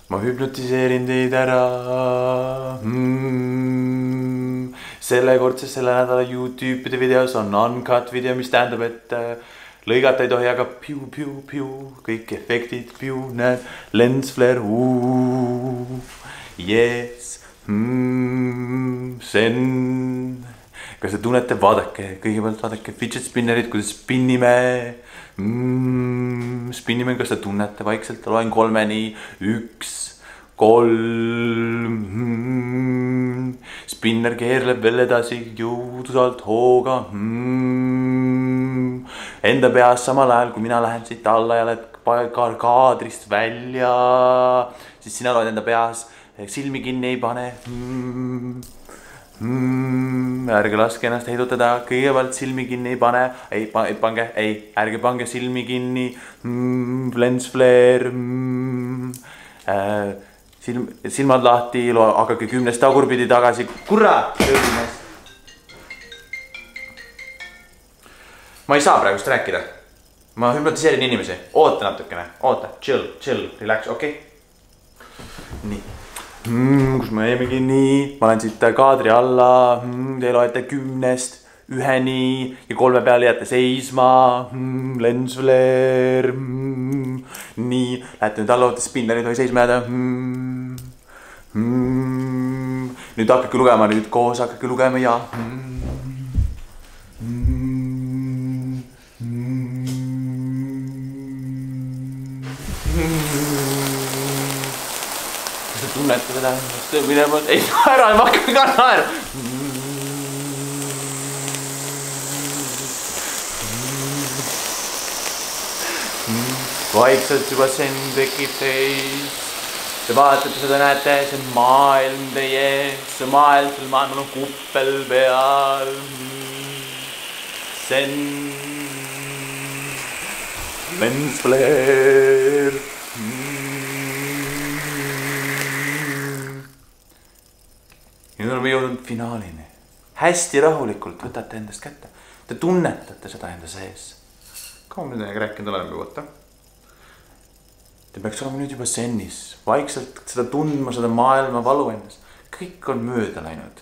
ma hüpnotiseerin teid ära. Selle nädala YouTube'ide videos on uncut video, mis tähendab, et lõigata ei tohi, aga piu, kõik efektid, näed, lens flare, yes, sen. Kas te tunnete, vaadake, kõigepealt vaadake fidget spinnerit, kuidas spinnime. Spinnime, kas te tunnete vaikselt, loen 3-ni, 1, 3. Spinner keerleb veel edasi, jõudusalt hooga. Enda peas samal ajal, kui mina lähen siit alla ja lähed kaadrist välja, siis sina loed enda peas, silmi kinni ei pane. Ärge laske ennast heidutada, kõigepealt silmi kinni ei pane, ärge pange silmi kinni, lens flare, silmad lahti, hakake 10 tagurpidi tagasi, kurat! Ma ei saa praegust rääkida, ma hüpnotiseerin inimesi, oota natukene, oota, chill, relax, okei? Nii. Kus me jäimegi nii, ma olen siit kaadri alla, te loete 10-st 1-ni ja 3 peale jääte seisma, lens flare, nii, lähete nüüd alla, võtte spinner, ei tohi seisma jääda, nüüd hakake lugema, nüüd koos hakake lugema ja tunnete seda, ei naera, ma hakkan ka naera. Vaikselt juba sen tekib teis. Te vaatate seda, näete, see maailm teie ees, see maailm on kuppel peal. Sen lens flare. Nüüd oleme jõudnud finaalini. Hästi rahulikult võtate endast kätte. Te tunnetate seda enda sees. Kaua me täiega rääkinud oleme võtta? Te peaks olema nüüd juba sennis. Vaikselt seda tundma, seda maailma valu endas. Kõik on mööda läinud.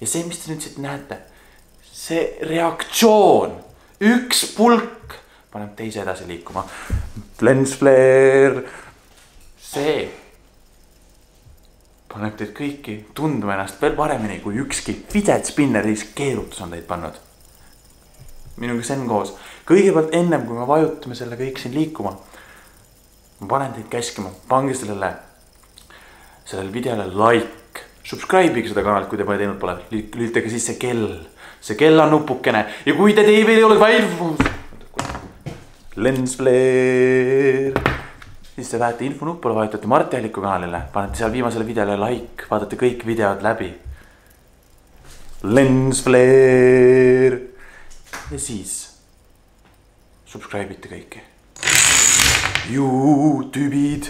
Ja see, mis te nüüd siit näete, see reaktsioon, üks pulk paneb teise edasi liikuma. Lens flare, see paneb teid kõiki tundma ennast veel paremini, kui ükski fidget spinneris keerutus on teid pannud. Minuga sen koos. Kõigepealt ennem, kui me vajutame selle kõik siin liikuma, ma panen teid käskima, pange sellele videole like, subscribe'ige seda kanalit, kui te pole teinud pole, lülitage siis see kella nupukene ja kui te veel ei ole lens flare, siis te lähete infonuppule, vajutate Mart Jälliku kanalile, panete seal viimasele videole like, vaatate kõik videod läbi. Lens flare ja siis subscribe'ite kõiki. YouTube'id.